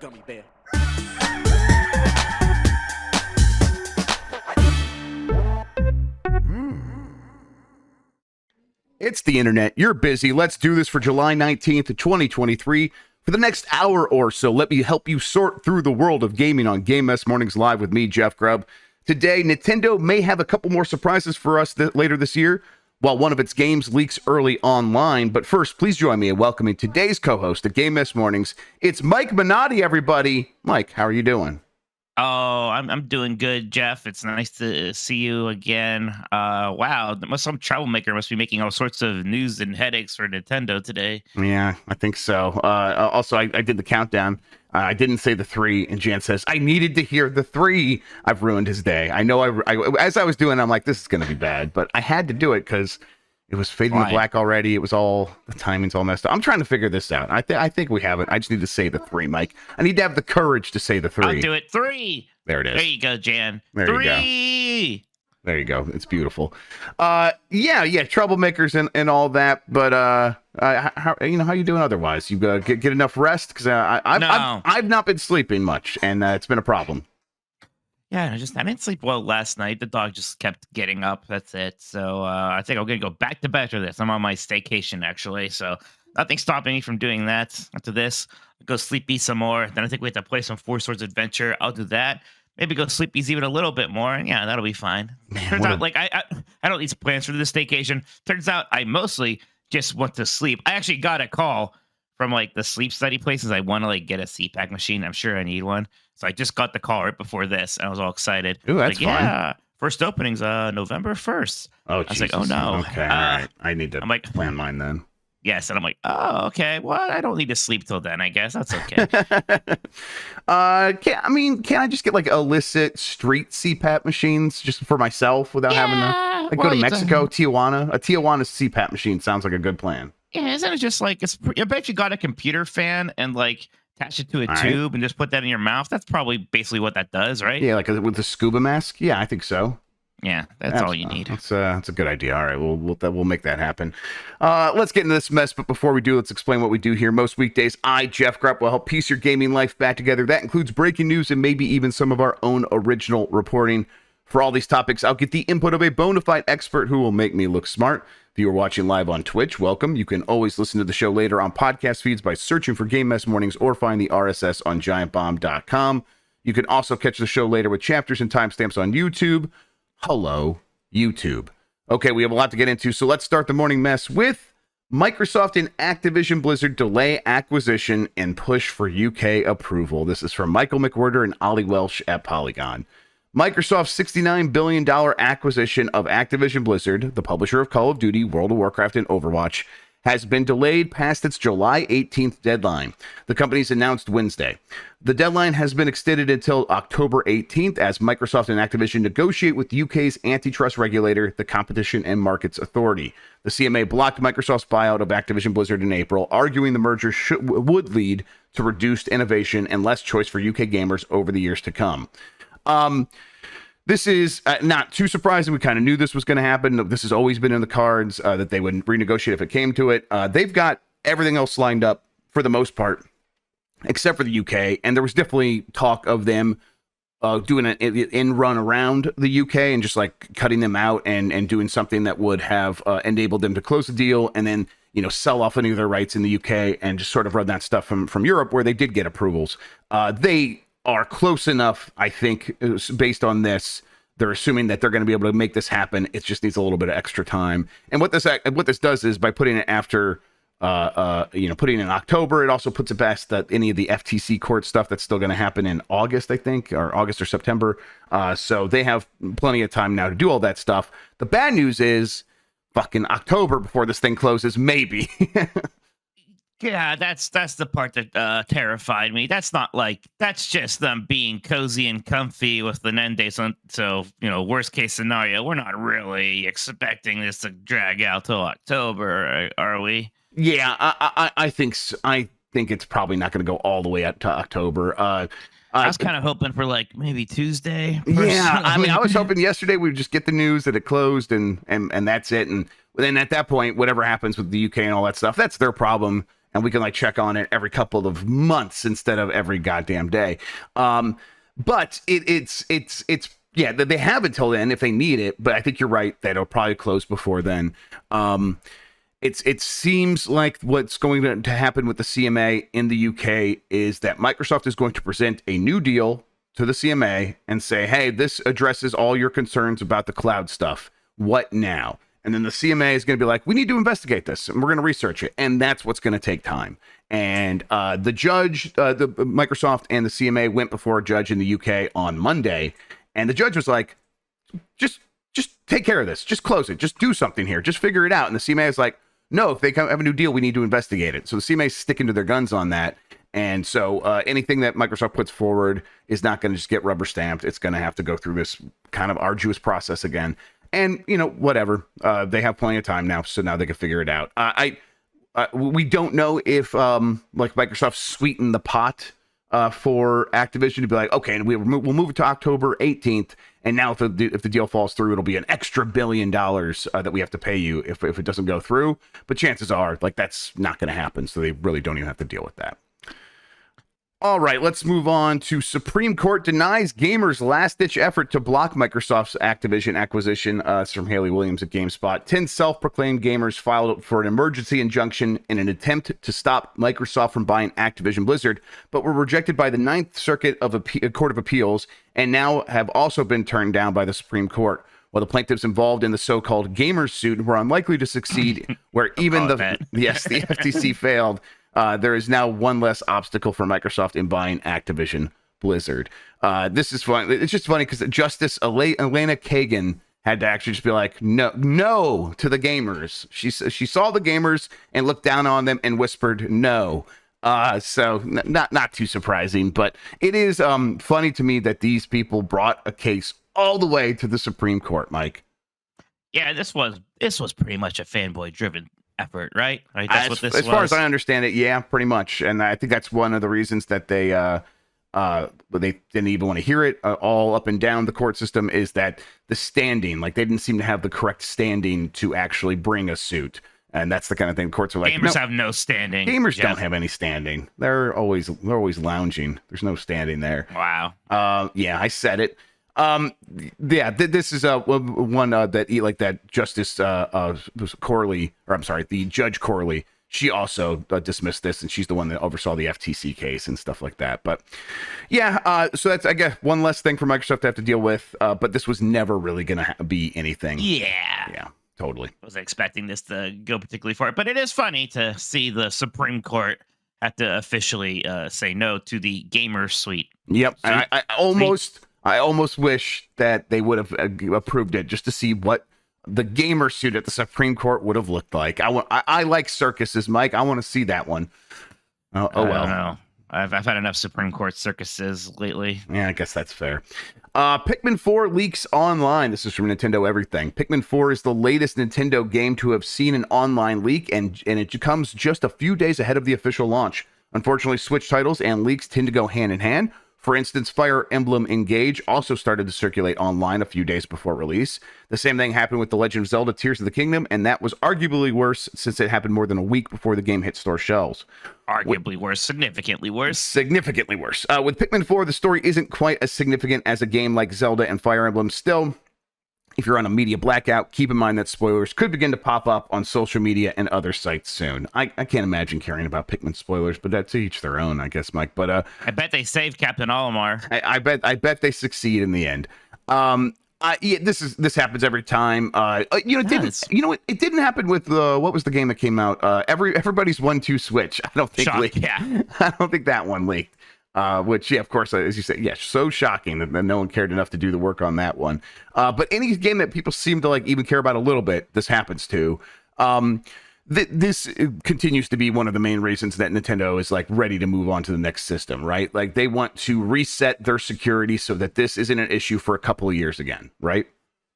gummy bear. It's the internet. You're busy. Let's do this for July 19th, 2023. For the next hour or so, let me help you sort through the world of gaming on Game Mess Mornings Live with me, Jeff Grubb. Today, Nintendo may have a couple more surprises for us later this year, while one of its games leaks early online. But first, please join me in welcoming today's co-host of Game Mess Mornings. It's Mike Minotti, everybody. Mike, how are you doing? Oh, I'm doing good, Jeff. It's nice to see you again. Wow, some troublemaker must be making all sorts of news and headaches for Nintendo today. Yeah, I think so. Also, I did the countdown. I didn't say the 3, and Jan says, I needed to hear the 3. I've ruined his day. I know as I was doing it, I'm like, this is going to be bad, but I had to do it because it was fading to black already. It was all, the timing's all messed up. I'm trying to figure this out. I think we have it. I just need to say the 3, Mike. I need to have the courage to say the 3. I'll do it. 3. There it is. There you go, Jan. There 3. You go. There you go. It's beautiful. Yeah, troublemakers and all that. But how you doing otherwise? You get enough rest? Because I've not been sleeping much, and it's been a problem. Yeah, I didn't sleep well last night. The dog just kept getting up. That's it. So I think I'm gonna go back to bed for this. I'm on my staycation actually, so nothing's stopping me from doing that. After this, I'll go sleepy some more. Then I think we have to play some Four Swords Adventure. I'll do that. Maybe go sleepies even a little bit more, and yeah, that'll be fine. Man, Turns out, I don't need plans for this staycation. Turns out I mostly just want to sleep. I actually got a call from the sleep study places. I want to get a CPAP machine. I'm sure I need one. So I just got the call right before this, and I was all excited. Ooh, that's fun. Yeah, first opening's November 1st. Oh, I was Jesus. like, oh no. Okay, all right. I need to plan mine then. Yes, and I'm like, oh, okay. Well, I don't need to sleep till then, I guess. That's okay. Can I just get illicit street CPAP machines just for myself without having to go to Mexico, Tijuana? A Tijuana CPAP machine sounds like a good plan. Yeah, isn't it just I bet you got a computer fan and attach it to a tube and just put that in your mouth. That's probably basically what that does, right? Yeah, with the scuba mask. Yeah, I think so. Yeah, that's all you need. That's a good idea. All right, we'll make that happen. Let's get into this mess, but before we do, let's explain what we do here. Most weekdays, I, Jeff Grubb, will help piece your gaming life back together. That includes breaking news and maybe even some of our own original reporting. For all these topics, I'll get the input of a bona fide expert who will make me look smart. If you are watching live on Twitch, welcome. You can always listen to the show later on podcast feeds by searching for Game Mess Mornings or find the RSS on giantbomb.com. You can also catch the show later with chapters and timestamps on YouTube. Hello, YouTube. Okay, we have a lot to get into, so let's start the morning mess with Microsoft and Activision Blizzard delay acquisition and push for UK approval. This is from Michael McWhirter and Ollie Welsh at Polygon. Microsoft's $69 billion acquisition of Activision Blizzard, the publisher of Call of Duty, World of Warcraft, and Overwatch, has been delayed past its July 18th deadline. The company's announced Wednesday. The deadline has been extended until October 18th as Microsoft and Activision negotiate with the UK's antitrust regulator, the Competition and Markets Authority. The CMA blocked Microsoft's buyout of Activision Blizzard in April, arguing the merger would lead to reduced innovation and less choice for UK gamers over the years to come. This is not too surprising. We kind of knew this was going to happen. This has always been in the cards that they would renegotiate if it came to it. They've got everything else lined up for the most part, except for the UK. And there was definitely talk of them doing an in-run around the UK and just cutting them out and doing something that would have enabled them to close the deal and then sell off any of their rights in the UK and just sort of run that stuff from Europe where they did get approvals. They are close enough, I think, based on this. They're assuming that they're going to be able to make this happen. It just needs a little bit of extra time. And what this does is by putting it after, putting it in October, it also puts it past that any of the FTC court stuff that's still going to happen in August, I think, or August or September. So they have plenty of time now to do all that stuff. The bad news is fucking October before this thing closes, maybe. Yeah, that's the part that terrified me. That's not that's just them being cozy and comfy with the end date. So worst case scenario, we're not really expecting this to drag out till October, are we? Yeah, I think it's probably not going to go all the way out to October. I was kind of hoping for maybe Tuesday. Yeah, I was hoping yesterday we would just get the news that it closed and that's it. And then at that point, whatever happens with the UK and all that stuff, that's their problem. and we can like check on it every couple of months instead of every goddamn day. But it's yeah, they have until then if they need it, but I think you're right that it'll probably close before then. It seems like what's going to happen with the CMA in the UK is that Microsoft is going to present a new deal to the CMA and say, hey, this addresses all your concerns about the cloud stuff. What now? And then the CMA is going to be like, we need to investigate this and we're going to research it. And that's what's going to take time. And the judge, the Microsoft and the CMA went before a judge in the UK on Monday. And the judge was like, just take care of this. Just close it. Just do something here. Just figure it out. And the CMA is like, no, if they have a new deal, we need to investigate it. So the CMA is sticking to their guns on that. And so anything that Microsoft puts forward is not going to just get rubber stamped. It's going to have to go through this kind of arduous process again. And, you know, whatever. They have plenty of time now, so now they can figure it out. We don't know if like Microsoft sweetened the pot for Activision to be like, okay, and we'll move it to October 18th. And now if the deal falls through, it'll be an extra $1 billion that we have to pay you if it doesn't go through. But chances are, like, that's not going to happen. So they really don't even have to deal with that. All right, let's move on to Supreme Court denies gamers' last-ditch effort to block Microsoft's Activision acquisition. It's from Haley Williams at GameSpot. 10 self-proclaimed gamers filed for an emergency injunction in an attempt to stop Microsoft from buying Activision Blizzard, but were rejected by the Ninth Circuit of Court of Appeals and now have also been turned down by the Supreme Court. While the plaintiffs involved in the so-called gamers suit were unlikely to succeed, where even the FTC failed, there is now one less obstacle for Microsoft in buying Activision Blizzard. This is fun. It's just funny because Justice Elena Kagan had to actually just be like, no to the gamers. She saw the gamers and looked down on them and whispered no. So not too surprising, but it is funny to me that these people brought a case all the way to the Supreme Court, Mike. Yeah, this was pretty much a fanboy driven effort, right? That's what this was. As far as I understand it, yeah, pretty much. And I think that's one of the reasons that they didn't even want to hear it all up and down the court system is that the standing, like they didn't seem to have the correct standing to actually bring a suit. And that's the kind of thing courts are like, gamers have no standing. Gamers don't have any standing. They're always lounging. There's no standing there. Wow. Yeah, I said it. Yeah, this is one that like that Justice Corley, or I'm sorry, the Judge Corley. She also dismissed this, and she's the one that oversaw the FTC case and stuff like that. But yeah, so that's, I guess, one less thing for Microsoft to have to deal with. But this was never really going to be anything. Yeah, totally. I wasn't expecting this to go particularly far, but it is funny to see the Supreme Court have to officially say no to the gamer suite. Yep, and I almost wish that they would have approved it just to see what the gamer suit at the Supreme Court would have looked like. I like circuses, Mike. I want to see that one. Oh well. I don't know. I've had enough Supreme Court circuses lately. Yeah, I guess that's fair. Pikmin 4 leaks online. This is from Nintendo Everything. Pikmin 4 is the latest Nintendo game to have seen an online leak, and it comes just a few days ahead of the official launch. Unfortunately, Switch titles and leaks tend to go hand in hand. For instance, Fire Emblem Engage also started to circulate online a few days before release. The same thing happened with The Legend of Zelda Tears of the Kingdom, and that was arguably worse since it happened more than a week before the game hit store shelves. Arguably worse, significantly worse. Significantly worse. With Pikmin 4, the story isn't quite as significant as a game like Zelda and Fire Emblem. Still, if you're on a media blackout, keep in mind that spoilers could begin to pop up on social media and other sites soon. I can't imagine caring about Pikmin spoilers, but that's each their own, I guess, Mike. But I bet they saved Captain Olimar. I bet they succeed in the end. Yeah, this happens every time. It didn't happen with what was the game that came out? Everybody's 1-2 Switch. I don't think leaked. Yeah. I don't think that one leaked. Which, yeah, of course, as you said, yeah, so shocking that no one cared enough to do the work on that one. But any game that people seem to like even care about a little bit, this happens to. This continues to be one of the main reasons that Nintendo is like ready to move on to the next system, right? Like they want to reset their security so that this isn't an issue for a couple of years again, right?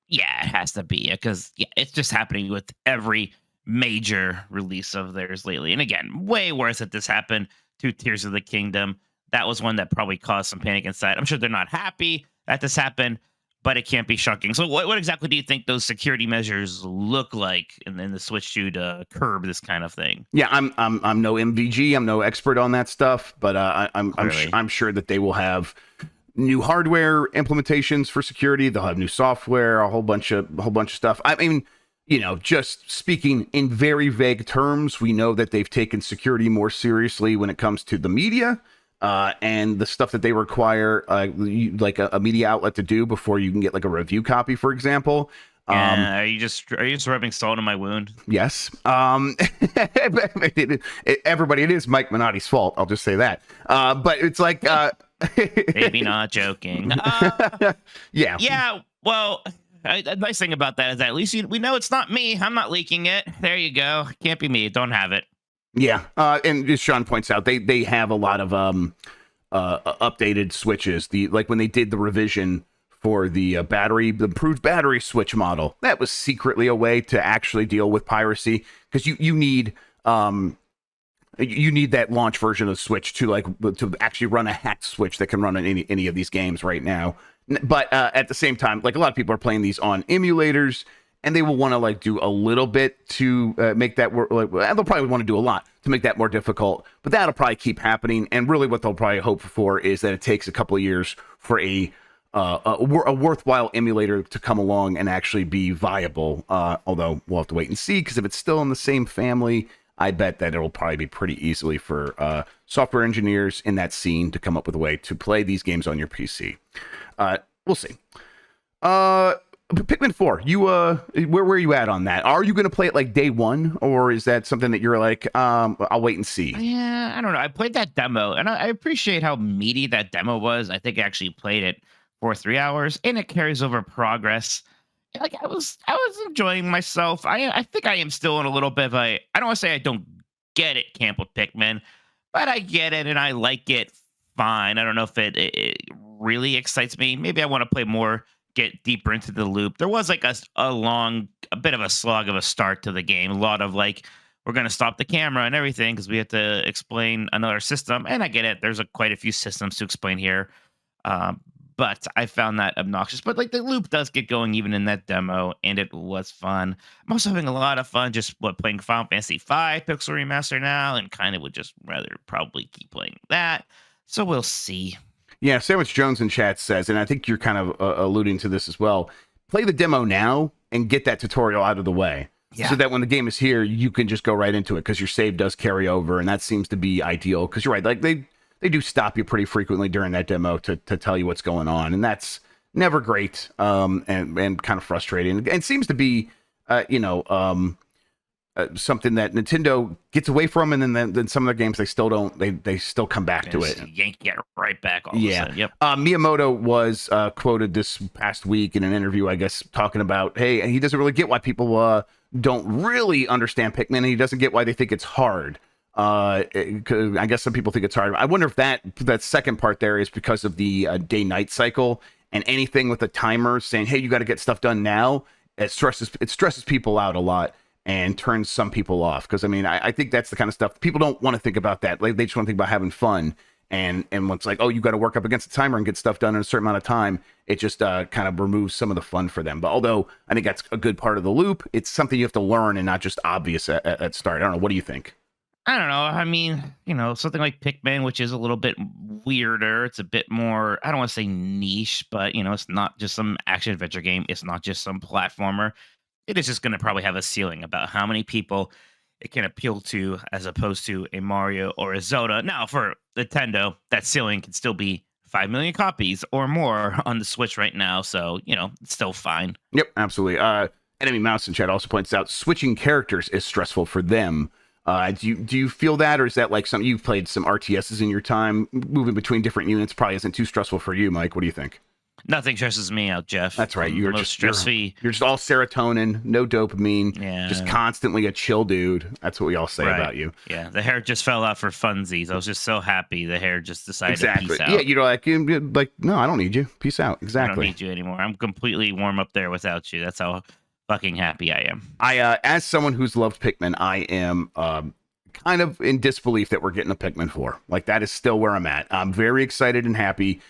Yeah, it has to be, because it's just happening with every major release of theirs lately. And again, way worse that this happened to Tears of the Kingdom. That was one that probably caused some panic inside. I'm sure they're not happy that this happened, but it can't be shocking. So what exactly do you think those security measures look like in the Switch 2 to curb this kind of thing? Yeah, I'm no MVG, I'm no expert on that stuff, but Clearly. I'm sure that they will have new hardware implementations for security. They'll have new software, a whole bunch of stuff. I mean, just speaking in very vague terms, we know that they've taken security more seriously when it comes to the media. And the stuff that they require, like a media outlet to do before you can get like a review copy, for example. Are you just rubbing salt in my wound? Yes. Everybody, it is Mike Minotti's fault. I'll just say that. But it's like, Maybe not joking. yeah. Yeah. Well, the nice thing about that is that at least we know it's not me. I'm not leaking it. There you go. Can't be me. Don't have it. Yeah. And as Sean points out, they have a lot of updated switches. Like when they did the revision for the improved battery switch model, that was secretly a way to actually deal with piracy, because you need that launch version of the Switch to actually run a hacked Switch that can run on any of these games right now. But at the same time, like a lot of people are playing these on emulators, and they will want to like do a little bit to make that work. They'll probably want to do a lot to make that more difficult, but that'll probably keep happening. And really, what they'll probably hope for is that it takes a couple of years for a worthwhile emulator to come along and actually be viable. Although we'll have to wait and see, because if it's still in the same family, I bet that it'll probably be pretty easily for software engineers in that scene to come up with a way to play these games on your PC. We'll see. Pikmin 4, where are you at on that? Are you going to play it like day one, or is that something that you're like, I'll wait and see? Yeah, I don't know. I played that demo, and I appreciate how meaty that demo was. I think I actually played it for 3 hours, and it carries over progress. Like I was enjoying myself. I think I am still in a little bit of I don't want to say I don't get it camp with Pikmin, but I get it and I like it fine. I don't know if it really excites me. Maybe I want to play more, get deeper into the loop. There was like a bit of a slog of a start to the game. A lot of like, we're going to stop the camera and everything because we have to explain another system. And I get it. There's quite a few systems to explain here. But I found that obnoxious. But like the loop does get going even in that demo, and it was fun. I'm also having a lot of fun just playing Final Fantasy V Pixel Remaster now, and kind of would just rather probably keep playing that. So we'll see. Yeah, Sandwich Jones in chat says, and I think you're kind of alluding to this as well, play the demo now and get that tutorial out of the way. Yeah. So that when the game is here, you can just go right into it, because your save does carry over, and that seems to be ideal. Because you're right, like they do stop you pretty frequently during that demo to tell you what's going on, and that's never great, and kind of frustrating. And seems to be, something that Nintendo gets away from, and then some of their games they still don't. They still come back to it. Yank it right back. All of a sudden. Yep. Miyamoto was quoted this past week in an interview, I guess, talking about, hey, he doesn't really get why people don't really understand Pikmin, and he doesn't get why they think it's hard. I guess some people think it's hard. I wonder if that second part there is because of the day-night cycle, and anything with a timer saying, hey, you got to get stuff done now, it stresses people out a lot and turns some people off. Because I mean, I think that's the kind of stuff people don't want to think about. That they just want to think about having fun, and when it's like, oh, you got to work up against the timer and get stuff done in a certain amount of time, it just kind of removes some of the fun for them. But although I think that's a good part of the loop, it's something you have to learn and not just obvious at start. I don't know, what do you think? I don't know. I mean, something like Pikmin, which is a little bit weirder. It's a bit more, I don't want to say niche, but, it's not just some action adventure game. It's not just some platformer. It is just going to probably have a ceiling about how many people it can appeal to, as opposed to a Mario or a Zelda. Now, for Nintendo, that ceiling can still be 5 million copies or more on the Switch right now. So, it's still fine. Yep, absolutely. Enemy Mouse in chat also points out switching characters is stressful for them. Do you feel that, or is that like something you've played some RTSs in your time? Moving between different units probably isn't too stressful for you, Mike. What do you think? Nothing stresses me out, Jeff. That's right. You're just stress-free. You're just all serotonin, no dopamine, just constantly a chill dude. That's what we all say about you. Yeah, the hair just fell out for funsies. I was just so happy the hair just decided to peace out. Yeah, you're like, no, I don't need you. Peace out. Exactly. I don't need you anymore. I'm completely warm up there without you. That's how fucking happy I am. As someone who's loved Pikmin, I am kind of in disbelief that we're getting a Pikmin 4. Like, that is still where I'm at. I'm very excited and happy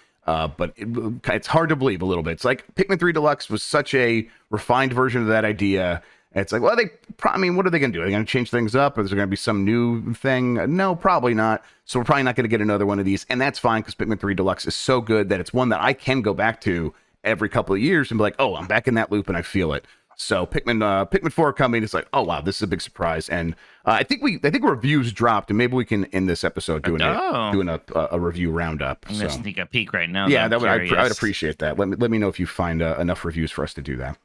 But it's hard to believe a little bit. It's like Pikmin 3 Deluxe was such a refined version of that idea. It's like, well, I mean, what are they going to do? Are they going to change things up? Or is there going to be some new thing? No, probably not. So we're probably not going to get another one of these. And that's fine because Pikmin 3 Deluxe is so good that it's one that I can go back to every couple of years and be like, oh, I'm back in that loop and I feel it. So Pikmin 4 coming, it's like, oh wow, this is a big surprise. And I think reviews dropped, and maybe we can end this episode doing a review roundup. I'm gonna sneak a peek right now. Yeah, I'd appreciate that. Let me know if you find enough reviews for us to do that.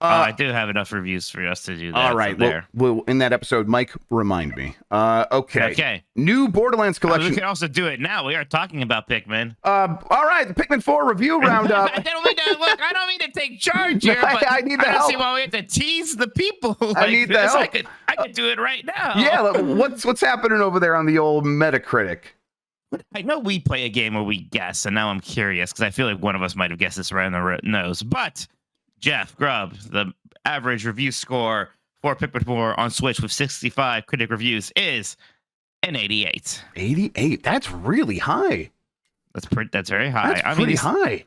I do have enough reviews for us to do that. All right. Well, in that episode, Mike, remind me. Okay. New Borderlands collection. We can also do it now. We are talking about Pikmin. All right. The Pikmin 4 review roundup. I don't mean to take charge here, but I need the help. I don't see why we have to tease the people. I need the help. I could do it right now. Yeah. What's happening over there on the old Metacritic? I know we play a game where we guess, and now I'm curious because I feel like one of us might have guessed this right on the nose, but. Jeff Grubb, the average review score for Pikmin 4 on Switch with 65 critic reviews is an 88. 88? That's really high. That's very high. That's pretty high.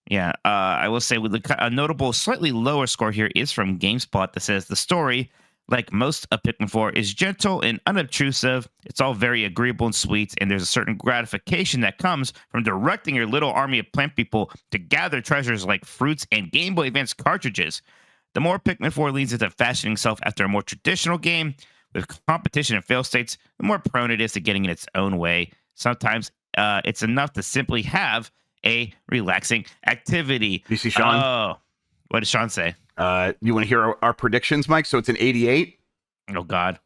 Yeah, I will say with a notable, slightly lower score here is from GameSpot that says the story, like most of Pikmin 4, is gentle and unobtrusive. It's all very agreeable and sweet, and there's a certain gratification that comes from directing your little army of plant people to gather treasures like fruits and Game Boy Advance cartridges. The more Pikmin 4 leads into fashioning itself after a more traditional game with competition and fail states, the more prone it is to getting in its own way. Sometimes it's enough to simply have a relaxing activity. You see Sean? Oh, what does Sean say? You want to hear our predictions, Mike? So it's an 88. Oh, God.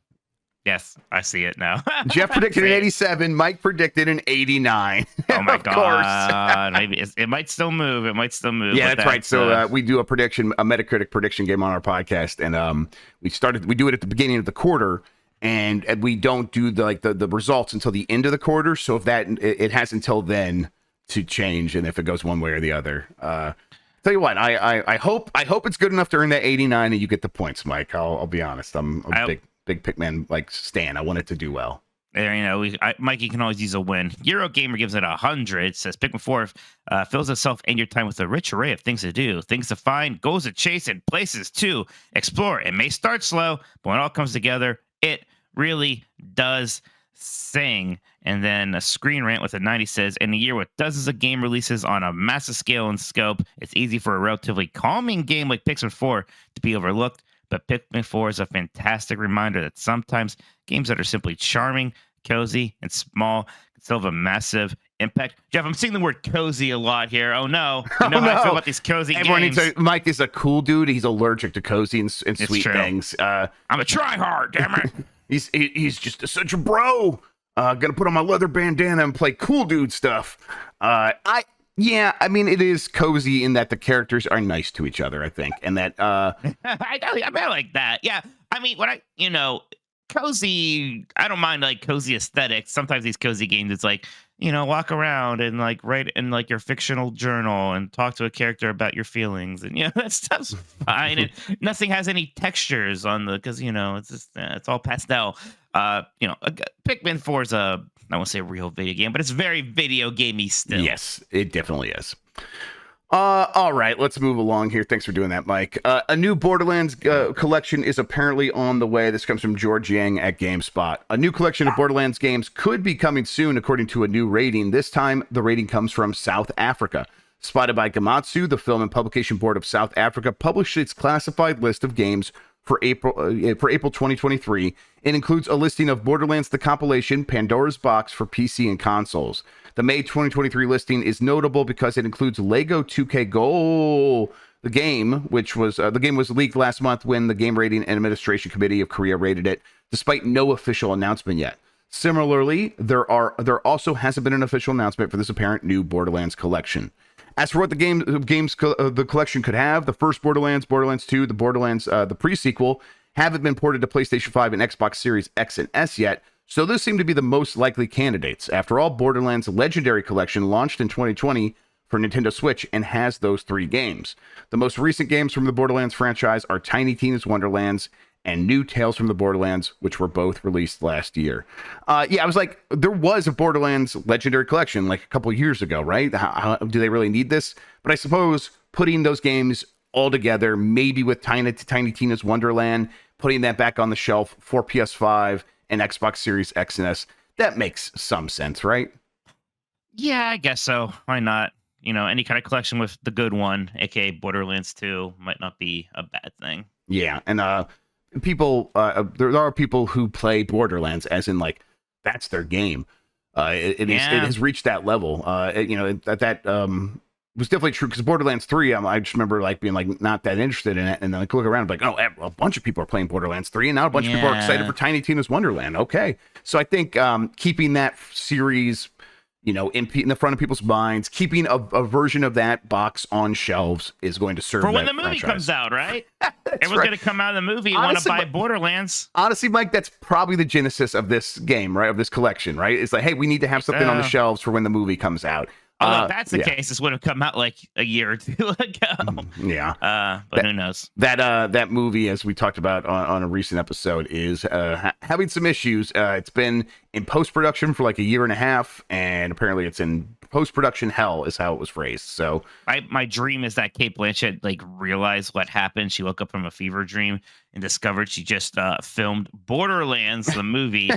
Yes, I see it now. Jeff predicted an 87. Mike predicted an 89. Oh, my of God. Maybe it might still move. Yeah, that's right. So we do a Metacritic prediction game on our podcast. And we do it at the beginning of the quarter. And we don't do the results until the end of the quarter. So if it has until then to change. And if it goes one way or the other. Tell you what, I hope it's good enough to earn that 89 and you get the points, Mike. I'll be honest. I'm a big Pikmin stan. I want it to do well. There, Mikey can always use a win. Eurogamer gives it 100. Says Pikmin 4 fills itself and your time with a rich array of things to do, things to find, goals to chase, and places to explore. It may start slow, but when it all comes together, it really does sing. And then a Screen Rant with a 90 says, in a year with dozens of game releases on a massive scale and scope, it's easy for a relatively calming game like Pikmin 4 to be overlooked. But Pikmin 4 is a fantastic reminder that sometimes games that are simply charming, cozy, and small can still have a massive impact. Jeff, I'm seeing the word cozy a lot here. Oh, no. You know how I feel about these cozy games. Mike is a cool dude. He's allergic to cozy and sweet things. I'm a tryhard, damn it. He's just such a bro. Gonna put on my leather bandana and play cool dude stuff. I mean, it is cozy in that the characters are nice to each other, I think, and that I like that. Yeah, I mean, cozy, I don't mind cozy aesthetics. Sometimes these cozy games, it's walk around and write in your fictional journal and talk to a character about your feelings, and that stuff's fine. And nothing has any textures on because it's just it's all pastel. Pikmin 4 is I won't say a real video game, but it's very video gamey still. Yes, it definitely is. All right, let's move along here. Thanks for doing that, Mike. A new Borderlands collection is apparently on the way. This comes from George Yang at GameSpot. A new collection of Borderlands games could be coming soon, according to a new rating. This time, the rating comes from South Africa. Spotted by Gamatsu, the Film and Publication Board of South Africa published its classified list of games for April 2023. It includes a listing of Borderlands the compilation, Pandora's Box for PC and consoles. The May 2023 listing is notable because it includes Lego 2K Goal, the game, which was the game was leaked last month when the Game Rating and Administration Committee of Korea rated it, despite no official announcement yet. Similarly, there also hasn't been an official announcement for this apparent new Borderlands collection. As for what the collection could have, the first Borderlands, Borderlands 2, the Borderlands, the pre-sequel, haven't been ported to PlayStation 5 and Xbox Series X and S yet, so those seem to be the most likely candidates. After all, Borderlands Legendary Collection launched in 2020 for Nintendo Switch and has those 3 games. The most recent games from the Borderlands franchise are Tiny Tina's Wonderlands and New Tales from the Borderlands, which were both released last year. Yeah, I was like, there was a Borderlands Legendary Collection like a couple years ago, right? How do they really need this? But I suppose putting those games all together, maybe with Tiny Tina's Wonderland, putting that back on the shelf for PS5 and Xbox Series X and S, that makes some sense, right? Yeah, I guess so. Why not? Any kind of collection with the good one, aka Borderlands 2, might not be a bad thing. Yeah, and people, there are people who play Borderlands as in like that's their game. It has reached that level. That was definitely true because Borderlands 3, I just remember like being like not that interested in it, and then like look around like, oh, a bunch of people are playing Borderlands 3, and now a bunch of people are excited for Tiny Tina's Wonderland. Okay, so I think keeping that series, in the front of people's minds, keeping a version of that box on shelves is going to serve for when that the movie franchise. comes out, right? Everyone's going to come out of the movie and want to buy Borderlands. Honestly, Mike, that's probably the genesis of this game, right? Of this collection, right? It's like, hey, we need to have something on the shelves for when the movie comes out. If that's the case, this would have come out like a year or two ago. Yeah. But who knows? That movie, as we talked about on a recent episode, is having some issues. It's been in post-production for like a year and a half, and apparently it's in post-production hell, is how it was phrased. So my dream is that Cate Blanchett like realized what happened. She woke up from a fever dream and discovered she just filmed Borderlands, the movie,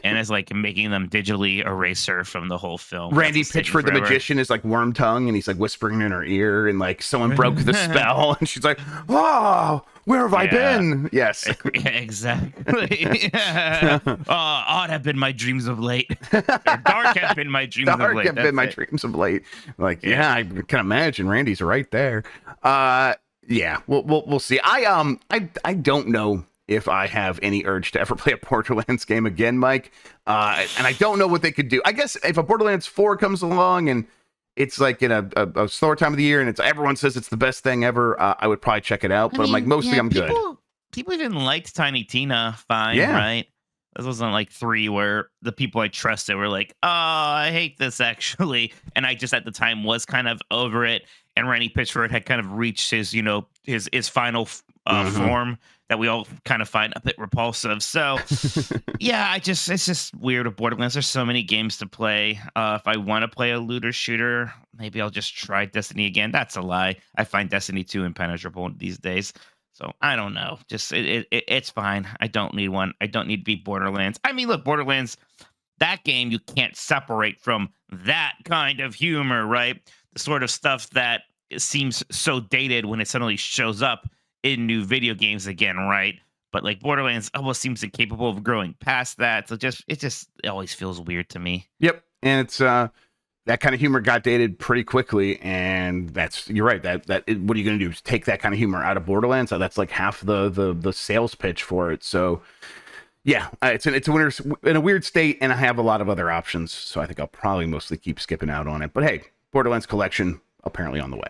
and is like making them digitally erase her from the whole film. Randy Pitchford, the magician, is like worm tongue, and he's like whispering in her ear, and like someone broke the spell, and she's like, "Oh, where have I been?" Yes, yeah, exactly. Odd have been my dreams of late. Dark have been my dreams of late. Dark have been my dreams of late. Like, yeah, I can imagine Randy's right there. Yeah, we'll see. I don't know if I have any urge to ever play a Borderlands game again, Mike. And I don't know what they could do. I guess if a Borderlands 4 comes along and it's like in a slower time of the year and everyone says it's the best thing ever, I would probably check it out. But I'm like, mostly I'm good. People even liked Tiny Tina fine, right? This wasn't like 3 where the people I trusted were like, oh, I hate this actually. And I just at the time was kind of over it. And Randy Pitchford had kind of reached his, his final form that we all kind of find a bit repulsive. So, yeah, it's just weird with Borderlands. There's so many games to play. If I want to play a looter shooter, maybe I'll just try Destiny again. That's a lie. I find Destiny 2 impenetrable these days. So I don't know. Just it's fine. I don't need one. I don't need to be Borderlands. I mean, look, Borderlands, that game you can't separate from that kind of humor, right? The sort of stuff that seems so dated when it suddenly shows up in new video games again, right? But like Borderlands almost seems incapable of growing past that. So it always feels weird to me. Yep, and it's that kind of humor got dated pretty quickly, and you're right. What are you going to do? Take that kind of humor out of Borderlands? That's like half the sales pitch for it. So yeah, it's a winner in a weird state, and I have a lot of other options. So I think I'll probably mostly keep skipping out on it. But hey, Borderlands collection apparently on the way.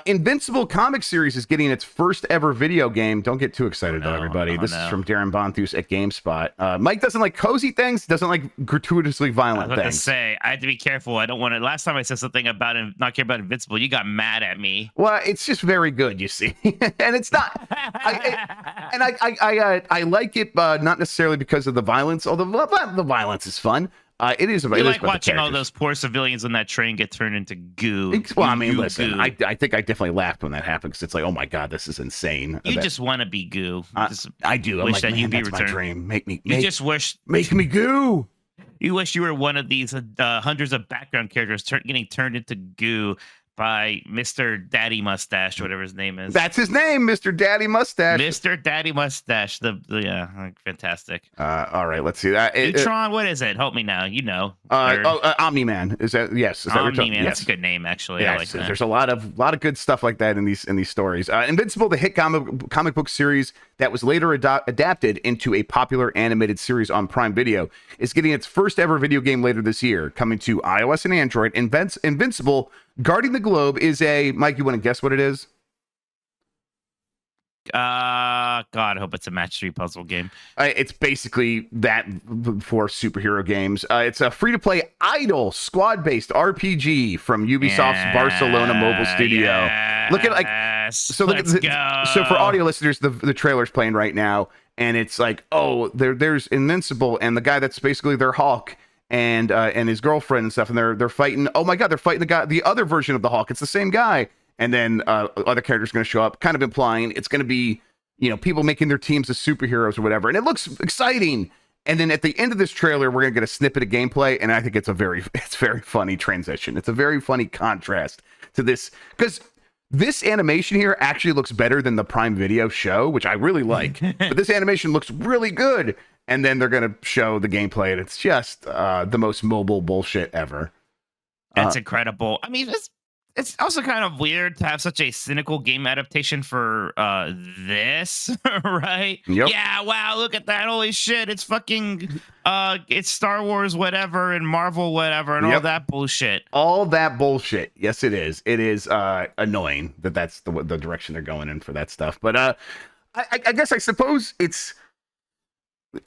Invincible comic series is getting its first ever video game. Don't get too excited, though, everybody. This is from Darren Bonthus at GameSpot. Mike doesn't like cozy things, doesn't like gratuitously violent things. I was going to say, I have to be careful. I don't want to. Last time I said something about not care about Invincible, you got mad at me. Well, it's just very good, you see. And it's not. I like it, not necessarily because of the violence, although the violence is fun. It is about. You like watching all those poor civilians on that train get turned into goo. Well, I mean, listen, I think I definitely laughed when that happened because it's like, oh my god, this is insane. You just want to be goo. I do. I'm wish like, that man, you'd be that's returned. my dream. Make me goo. You wish you were one of these hundreds of background characters getting turned into goo by Mr. Daddy Mustache, whatever his name is. That's his name, Mr. Daddy Mustache. Mr. Daddy Mustache. Fantastic. All right, let's see that. Neutron, what is it? Help me now. You know. Omni-Man. Is that yes? Is that Omni-Man. Yes. That's a good name, actually. Yes, I like that. There's a lot of good stuff like that in these stories. Invincible, the hit comic book series that was later adapted into a popular animated series on Prime Video, is getting its first ever video game later this year, coming to iOS and Android. Invincible, guarding the globe is a Mike. You want to guess what it is? God, I hope it's a match 3 puzzle game. It's basically that for superhero games. It's a free-to-play idle squad-based RPG from Ubisoft's Barcelona mobile studio. Look at like Let's go. So for audio listeners, the trailer's playing right now, and it's like, oh, there's Invincible and the guy that's basically their Hulk and his girlfriend and stuff, and they're fighting. Oh my God, they're fighting the other version of the Hulk. It's the same guy, and then other characters going to show up, kind of implying it's going to be, you know, people making their teams as superheroes or whatever, and it looks exciting. And then at the end of this trailer, we're gonna get a snippet of gameplay, and I think it's very funny transition. It's a very funny contrast to this, because this animation here actually looks better than the Prime Video show, which I really like. But this animation looks really good, and then they're gonna show the gameplay, and it's just the most mobile bullshit ever. That's incredible. I mean, it's also kind of weird to have such a cynical game adaptation for this, right? Yep. Yeah, wow, look at that. Holy shit, it's fucking it's Star Wars whatever and Marvel whatever and all that bullshit. All that bullshit. Yes, it is. It is annoying that that's the direction they're going in for that stuff. But I guess I suppose it's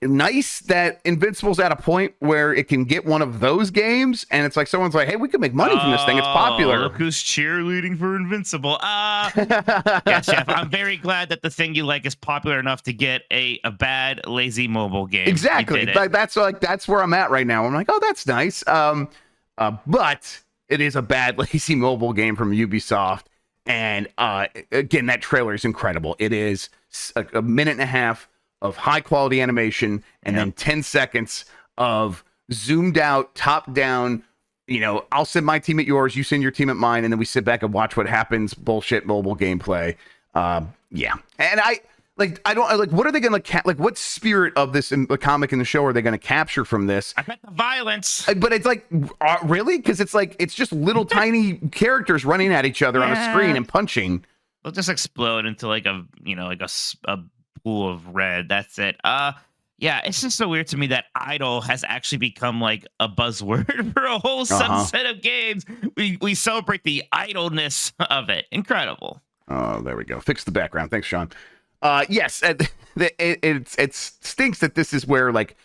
nice that Invincible's at a point where it can get one of those games, and it's like someone's like, hey, we can make money from this thing. It's popular. Look who's cheerleading for Invincible. Yeah, Chef, I'm very glad that the thing you like is popular enough to get a bad, lazy mobile game. Exactly. That's where I'm at right now. I'm like, oh, that's nice. But it is a bad, lazy mobile game from Ubisoft. And again, that trailer is incredible. It is a minute and a half of high quality animation, and then 10 seconds of zoomed out, top down, you know, I'll send my team at yours, you send your team at mine, and then we sit back and watch what happens. Bullshit mobile gameplay. Yeah. And I don't like, what are they going to like, what spirit of this in the comic and the show are they going to capture from this? I bet the violence. But it's like, really? Because it's like, it's just little tiny characters running at each other on a screen and punching. They'll just explode into like a, you know, like a pool of red. That's it. Yeah, it's just so weird to me that idle has actually become like a buzzword for a whole subset of games. We celebrate the idleness of it. Incredible. Oh, there we go. Fix the background. Thanks, Sean. Yes, it stinks that this is where like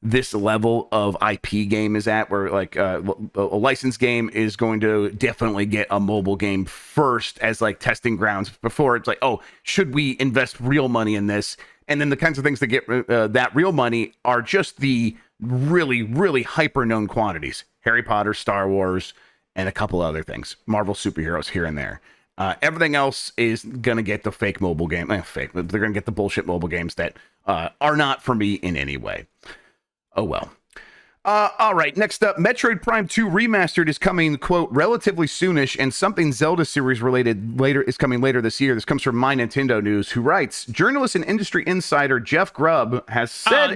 this level of IP game is at, where like a licensed game is going to definitely get a mobile game first as like testing grounds before it's like, oh, should we invest real money in this? And then the kinds of things that get that real money are just the really, really hyper known quantities: Harry Potter, Star Wars, and a couple other things, Marvel superheroes here and there. Everything else is going to get the fake mobile game. Fake, but they're going to get the bullshit mobile games that are not for me in any way. Oh, well. All right, next up, Metroid Prime 2 Remastered is coming, quote, relatively soonish, and something Zelda series related is coming later this year. This comes from My Nintendo News, who writes, journalist and industry insider Jeff Grubb has said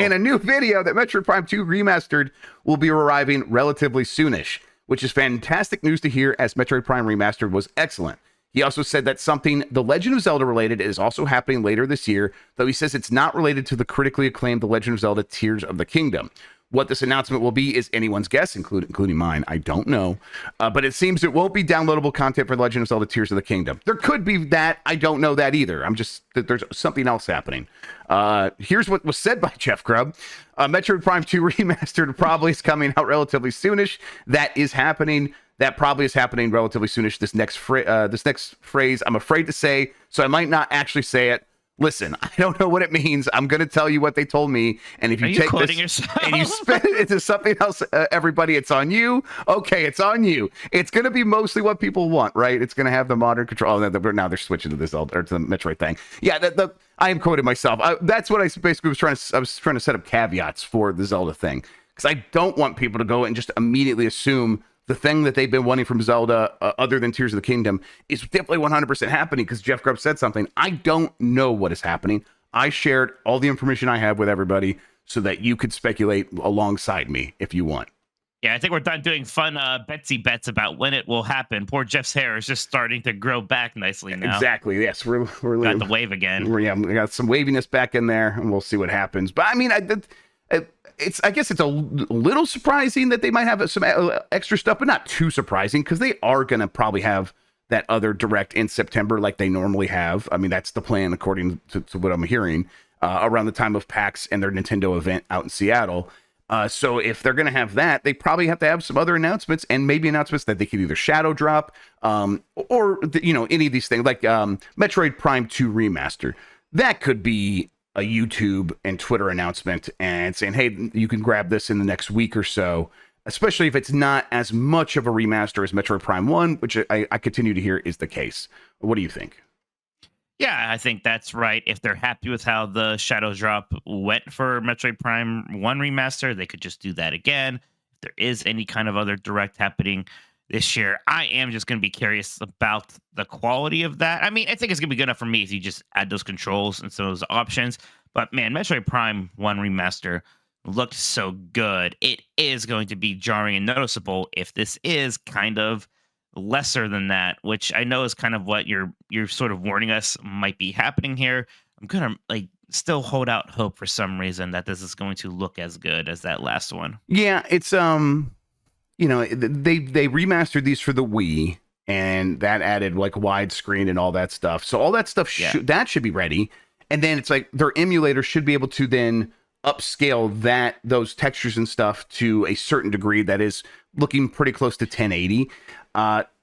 in a new video that Metroid Prime 2 Remastered will be arriving relatively soonish, which is fantastic news to hear, as Metroid Prime Remastered was excellent. He also said that something The Legend of Zelda related is also happening later this year, though he says it's not related to the critically acclaimed The Legend of Zelda Tears of the Kingdom. What this announcement will be is anyone's guess, including mine. I don't know. But it seems it won't be downloadable content for The Legend of Zelda Tears of the Kingdom. There could be that. I don't know that either. I'm just that there's something else happening. Here's what was said by Jeff Grubb. Metroid Prime 2 Remastered probably is coming out relatively soonish. That is happening. That probably is happening relatively soonish. This next phrase, I'm afraid to say, so I might not actually say it. Listen, I don't know what it means. I'm going to tell you what they told me. And if you take this yourself? And you spin it into something else, everybody, it's on you. Okay, it's on you. It's going to be mostly what people want, right? It's going to have the modern control. Oh, now they're switching to this or to the Metroid thing. Yeah, I am quoting myself. That's what I basically was trying to set up caveats for the Zelda thing, because I don't want people to go and just immediately assume the thing that they've been wanting from Zelda, other than Tears of the Kingdom, is definitely 100% happening, because Jeff Grubb said something. I don't know what is happening. I shared all the information I have with everybody so that you could speculate alongside me if you want. Yeah, I think we're done doing fun Betsy bets about when it will happen. Poor Jeff's hair is just starting to grow back nicely now. Exactly. Yes, we're got the wave again. We got some waviness back in there, and we'll see what happens. But I mean, I guess it's a little surprising that they might have some extra stuff, but not too surprising, because they are going to probably have that other direct in September like they normally have. I mean, that's the plan, according to what I'm hearing, around the time of PAX and their Nintendo event out in Seattle. So if they're going to have that, they probably have to have some other announcements, and maybe announcements that they can either shadow drop, or any of these things like Metroid Prime 2 Remaster. That could be a YouTube and Twitter announcement and saying, hey, you can grab this in the next week or so, especially if it's not as much of a remaster as Metroid Prime 1, which I continue to hear is the case. What do you think? Yeah, I think that's right. If they're happy with how the Shadow Drop went for Metroid Prime 1 Remaster, they could just do that again. If there is any kind of other direct happening this year, I am just going to be curious about the quality of that. I mean, I think it's going to be good enough for me if you just add those controls and some of those options. But man, Metroid Prime 1 Remaster looked so good. It is going to be jarring and noticeable if this is kind of lesser than that, which I know is kind of what you're sort of warning us might be happening here. I'm gonna still hold out hope for some reason that this is going to look as good as that last one. Yeah, it's they remastered these for the Wii, and that added like widescreen and all that stuff. So all that stuff that should be ready, and then it's like their emulator should be able to then upscale those textures and stuff to a certain degree that is looking pretty close to 1080.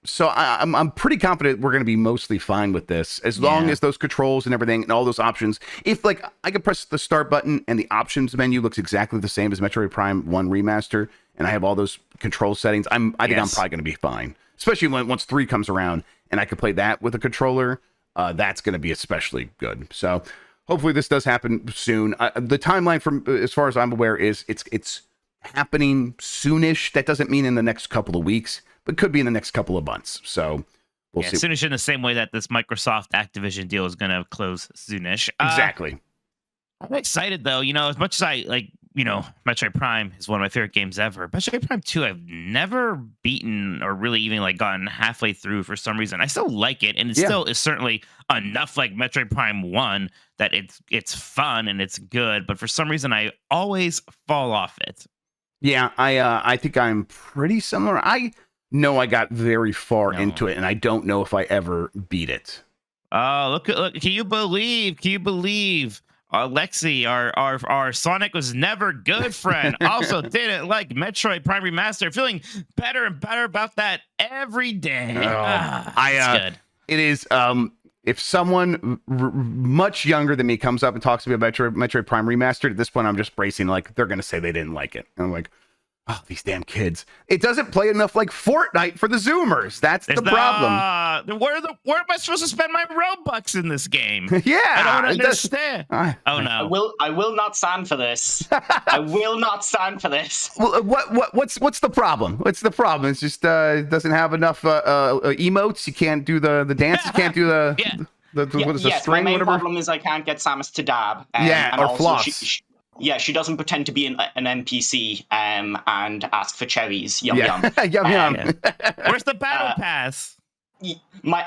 So I'm pretty confident we're going to be mostly fine with this, as long as those controls and everything and all those options. If like I could press the start button and the options menu looks exactly the same as Metroid Prime 1 Remaster, and I have all those control settings, I think I'm probably going to be fine. Especially once 3 comes around and I can play that with a controller, that's going to be especially good. So hopefully this does happen soon. The timeline, from as far as I'm aware, is it's happening soonish. That doesn't mean in the next couple of weeks, but could be in the next couple of months. So we'll see. Soonish in the same way that this Microsoft Activision deal is going to close soonish. Exactly. I'm excited though. As much as I Metroid Prime is one of my favorite games ever. Metroid Prime 2, I've never beaten or really even gotten halfway through for some reason. I still like it, and it still is certainly enough like Metroid Prime 1 that it's fun and it's good. But for some reason, I always fall off it. Yeah, I think I'm pretty similar. I know I got very far into it, and I don't know if I ever beat it. Oh, look! Can you believe? Lexi, our Sonic was never good friend, also didn't like Metroid Prime Remaster. Feeling better and better about that every day. Good. It is. If someone much younger than me comes up and talks to me about Metroid Prime Remastered, at this point, I'm just bracing like they're going to say they didn't like it. And I'm like, oh, these damn kids. It doesn't play enough like Fortnite for the Zoomers. That's the problem. Where am I supposed to spend my Robux in this game? Yeah. I don't understand. Oh, no. I will not stand for this. I will not stand for this. Well, what's the problem? What's the problem? It's just it doesn't have enough emotes. You can't do the dance. You can't do the what is the string? My main whatever. problem is I can't get Samus to dab. And also floss. She doesn't pretend to be an NPC and ask for cherries. Yum yum. Yum yum. Where's the battle pass? My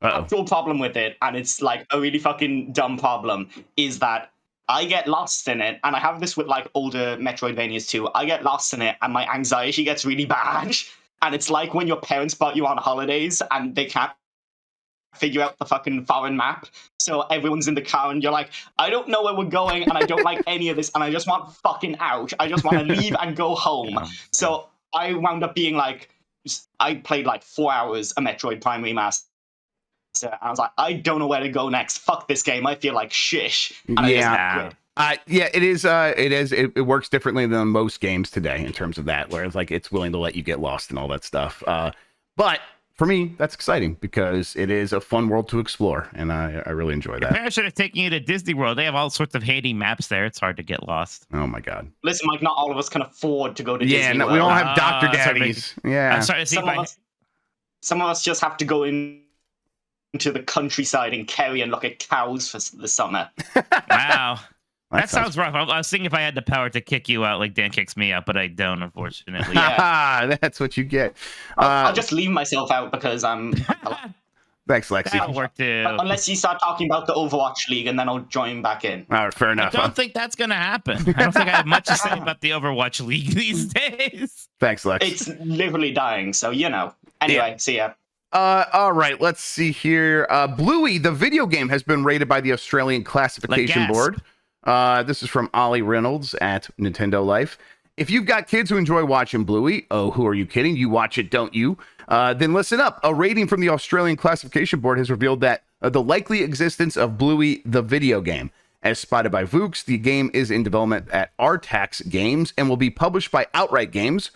actual problem with it, and it's like a really fucking dumb problem, is that I get lost in it, and I have this with like older Metroidvanias too. I get lost in it, and my anxiety gets really bad. And it's like when your parents brought you on holidays, and they can't figure out the fucking foreign map. So everyone's in the car and you're like, I don't know where we're going and I don't like any of this and I just want fucking out. I just want to leave and go home. So I wound up being like, I played like 4 hours of Metroid Prime Remaster. And I was like, I don't know where to go next. Fuck this game. I feel like shish. And It is. It works differently than most games today in terms of that, where it's like it's willing to let you get lost and all that stuff. But for me, that's exciting because it is a fun world to explore, and I really enjoy that. Your parents should have taken you to Disney World. They have all sorts of handy maps there. It's hard to get lost. Oh my god! Listen, Mike, not all of us can afford to go to Disney World. We don't have Dr. Daddies. I'm sorry to see some of us just have to go into the countryside and carry and look at cows for the summer. Wow. That sounds rough. I was thinking if I had the power to kick you out like Dan kicks me out, but I don't, unfortunately. That's what you get. I'll just leave myself out because I'm... Thanks, Lexi. That'll work too. Unless you start talking about the Overwatch League, and then I'll join back in. All right, fair enough. I don't think that's going to happen. I don't think I have much to say about the Overwatch League these days. Thanks, Lex. It's literally dying, so Anyway, see ya. All right, let's see here. Bluey, the video game, has been rated by the Australian Classification Board. This is from Ollie Reynolds at Nintendo Life. If you've got kids who enjoy watching Bluey, oh, who are you kidding? You watch it, don't you? Then listen up. A rating from the Australian Classification Board has revealed that the likely existence of Bluey, the video game. As spotted by Vooks, the game is in development at Artax Games and will be published by Outright Games.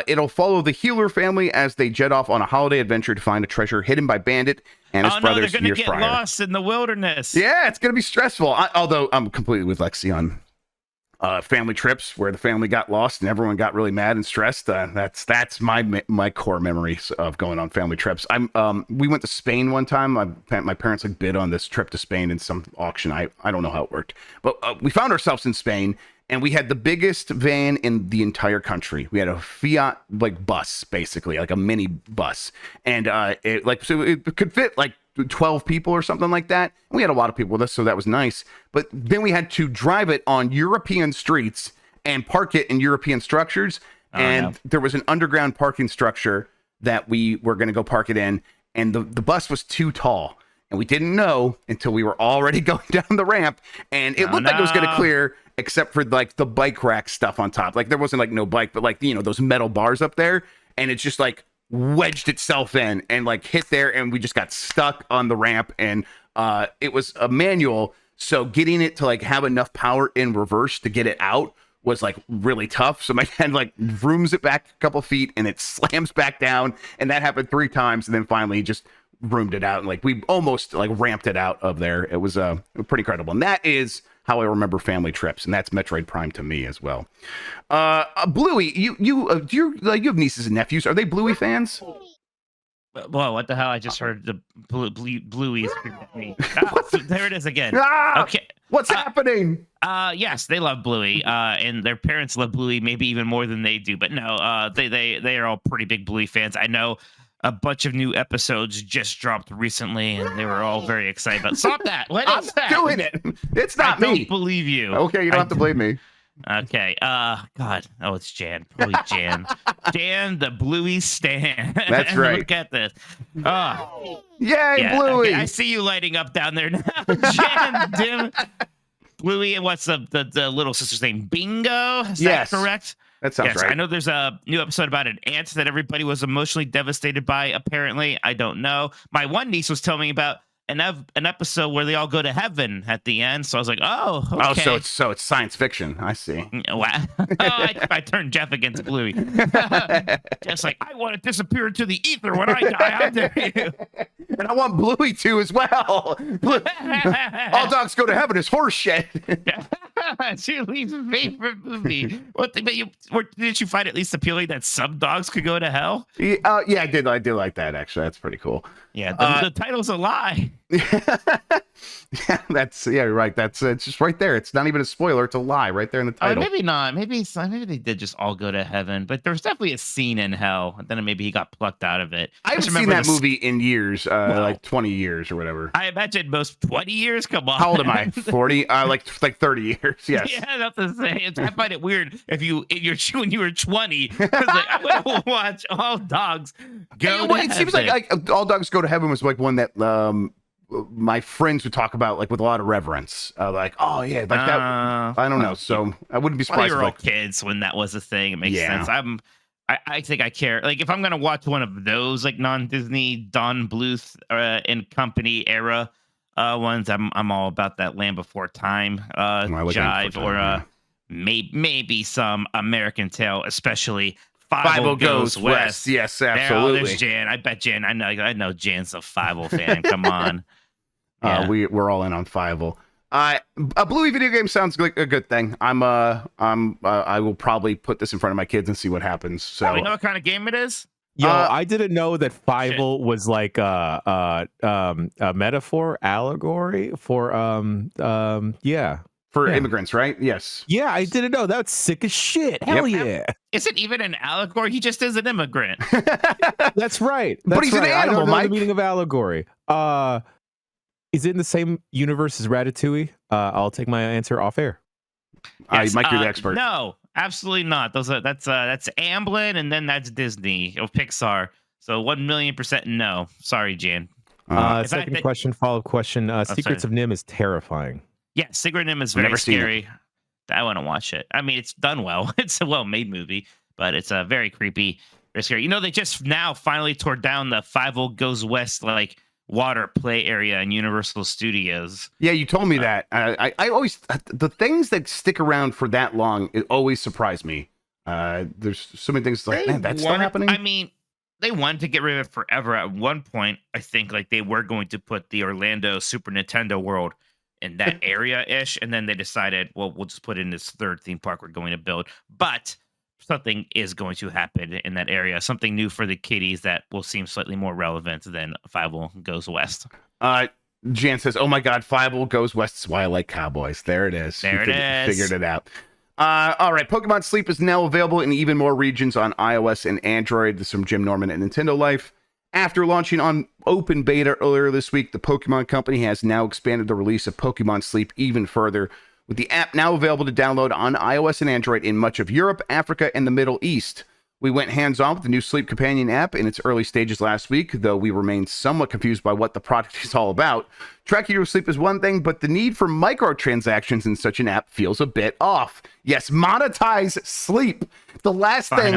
It'll follow the Healer family as they jet off on a holiday adventure to find a treasure hidden by Bandit and his brothers they're years get prior. lost in the wilderness. Yeah, it's going to be stressful. Although I'm completely with Lexi on family trips where the family got lost and everyone got really mad and stressed. That's my core memories of going on family trips. We went to Spain one time. My parents like bid on this trip to Spain in some auction. I don't know how it worked, but we found ourselves in Spain. And we had the biggest van in the entire country. We had a Fiat like bus, basically, like a mini bus. And it could fit like 12 people or something like that. And we had a lot of people with us, so that was nice. But then we had to drive it on European streets and park it in European structures. There was an underground parking structure that we were going to go park it in. And the bus was too tall. And we didn't know until we were already going down the ramp. And it looked like it was going to clear, except for like the bike rack stuff on top. Like there wasn't like no bike, but like, those metal bars up there. And it's just like wedged itself in and like hit there. And we just got stuck on the ramp. And it was a manual. So getting it to like have enough power in reverse to get it out was like really tough. So my dad like rooms it back a couple feet and it slams back down. And that happened 3 times. And then finally just roomed it out and like we almost like ramped it out of there. It was pretty incredible. And that is how I remember family trips, and that's Metroid Prime to me as well. Bluey, you have nieces and nephews. Are they Bluey fans? Whoa, what the hell? I just heard the Bluey scream at me. There it is again. Okay. What's happening? Yes, they love Bluey, and their parents love Bluey maybe even more than they do. But no, they are all pretty big Bluey fans. I know a bunch of new episodes just dropped recently, and they were all very excited about. Stop that! What is that? I'm doing it. It's not me. I don't believe you. Okay, you don't have to blame me. Okay. God. Oh, it's Jan. Probably Jan. Jan, the Bluey stan. That's right. Look at this. Yay, Bluey! Okay, I see you lighting up down there now, Jan. Dim. Bluey, and what's the little sister's name? Bingo. Is that correct? That sounds right. I know there's a new episode about an ant that everybody was emotionally devastated by, apparently. I don't know. My one niece was telling me about an episode where they all go to heaven at the end. So I was like, oh, okay. Oh, so it's science fiction. I see. Wow. I turned Jeff against Bluey. Just like, I want to disappear into the ether when I die. How dare you? And I want Bluey to as well. All dogs go to heaven is horse shit. It's your least favorite movie. Did you find at least appealing that some dogs could go to hell? Yeah, I did. I do like that, actually. That's pretty cool. Yeah, the title's a lie. Yeah, you're right. It's just right there. It's not even a spoiler. It's a lie right there in the title. Maybe not. Maybe they did just all go to heaven, but there's definitely a scene in hell. And then maybe he got plucked out of it. I haven't seen that movie in years, like 20 years or whatever. I imagine most 20 years. Come on. How old am I? 40? Like 30 years. Yes. Yeah, that's the same. I find it weird when you were 20. Like, I would watch All Dogs Go to Heaven. It seems like All Dogs Go to Heaven was like one that my friends would talk about like with a lot of reverence, like, oh yeah, like that. I don't know, so I wouldn't be surprised. We were all kids when that was a thing. It makes sense. I think I care. Like if I'm gonna watch one of those like non-Disney Don Bluth and Company era ones, I'm all about that Land Before Time jive, or maybe some American Tail, especially. 5 Goes West. Yes, absolutely. There's Jan. I bet Jan. I know Jan's a 5 fan. Come on. Yeah. We're all in on 5. A Bluey video game sounds like a good thing. I will probably put this in front of my kids and see what happens. So we know what kind of game it is. Yo, I didn't know that 5 was like a metaphor, allegory for For immigrants, right? Yes. Yeah, I didn't know. That's sick as shit. Hell yeah. Is it even an allegory? He just is an immigrant. That's right. But he's an animal, I don't know Mike. the meaning of allegory. Is it in the same universe as Ratatouille? I'll take my answer off air. Yes, Mike, you're the expert. No, absolutely not. That's Amblin, and then that's Disney or Pixar. So 1,000,000% no. Sorry, Jan. Second question, follow-up question. Secrets of NIMH is terrifying. Yeah, Sigrid is I've never very seen it. scary. I want to watch it. I mean, it's done well. It's a well-made movie, but it's a very creepy, very scary. You know, they just now finally tore down the 50 Goes West like water play area in Universal Studios. Yeah, you told me that. I always the things that stick around for that long, it always surprise me. There's so many things like, man, that's still happening. I mean, they wanted to get rid of it forever. At one point, I think like they were going to put the Orlando Super Nintendo World in that area ish, and then they decided, well, we'll just put in this third theme park we're going to build. But something is going to happen in that area. Something new for the kiddies that will seem slightly more relevant than 50 Goes West. Jan says, "Oh my God, 50 Goes West is why I like cowboys." There it is. There it is. Figured it out. All right, Pokemon Sleep is now available in even more regions on iOS and Android. This is from Jim Norman at Nintendo Life. After launching on open beta earlier this week, the Pokemon Company has now expanded the release of Pokemon Sleep even further, with the app now available to download on iOS and Android in much of Europe, Africa, and the Middle East. We went hands-on with the new Sleep Companion app in its early stages last week, though we remain somewhat confused by what the product is all about. Tracking your sleep is one thing, but the need for microtransactions in such an app feels a bit off. Yes, monetize sleep. The last thing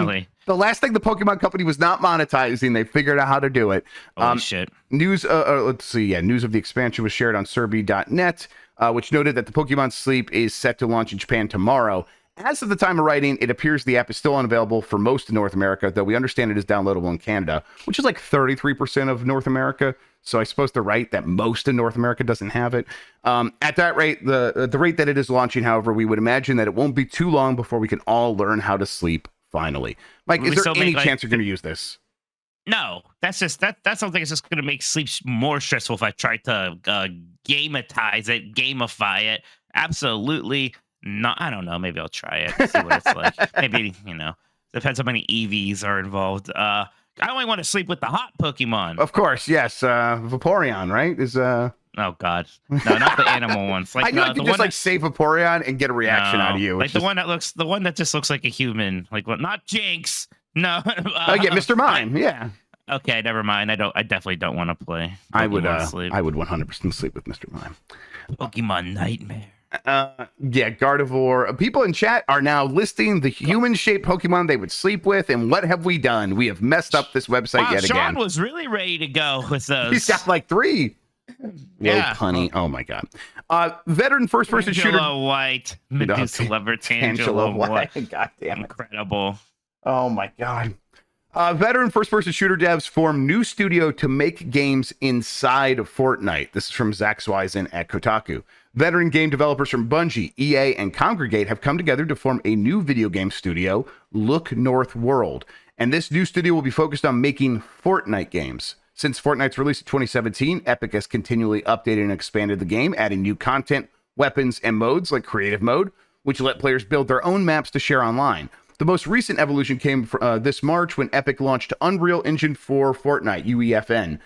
the Pokemon Company was not monetizing, they figured out how to do it. Holy shit. News of the expansion was shared on Survey.net, which noted that the Pokemon Sleep is set to launch in Japan tomorrow. As of the time of writing, it appears the app is still unavailable for most of North America, though we understand it is downloadable in Canada, which is like 33% of North America. So I suppose they're right that most of North America doesn't have it. At that rate, the rate that it is launching, however, we would imagine that it won't be too long before we can all learn how to sleep finally. Mike, is there any chance you're going to use this? No, that's something that's just going to make sleep more stressful if I try to gamify it. Absolutely not. I don't know. Maybe I'll try it. See what it's like. Maybe, depends how many EVs are involved. I only want to sleep with the hot Pokemon. Of course, yes. Vaporeon, right? Is Oh God, no, not the animal ones. Like, I know you can just say Vaporeon and get a reaction out of you. Like the one that just looks like a human. Like what? Not Jinx. No. Mr. Mime. Yeah. Okay, never mind. I definitely don't want to play. I would 100% sleep with Mr. Mime. Pokemon Nightmare. Gardevoir. People in chat are now listing the human-shaped Pokemon they would sleep with, and what have we done? We have messed up this website yet again. Sean was really ready to go with those. He's got like 3. Yeah. Punny. Oh my God. Veteran first-person shooter. White. Medusa Lover. Tangela White. God damn it. Incredible. Oh my God. Veteran first-person shooter devs form new studio to make games inside of Fortnite. This is from Zach Swisen at Kotaku. Veteran game developers from Bungie, EA, and Congregate have come together to form a new video game studio, Look North World. And this new studio will be focused on making Fortnite games. Since Fortnite's release in 2017, Epic has continually updated and expanded the game, adding new content, weapons, and modes like Creative Mode, which let players build their own maps to share online. The most recent evolution came this March when Epic launched Unreal Engine 4 Fortnite, UEFN.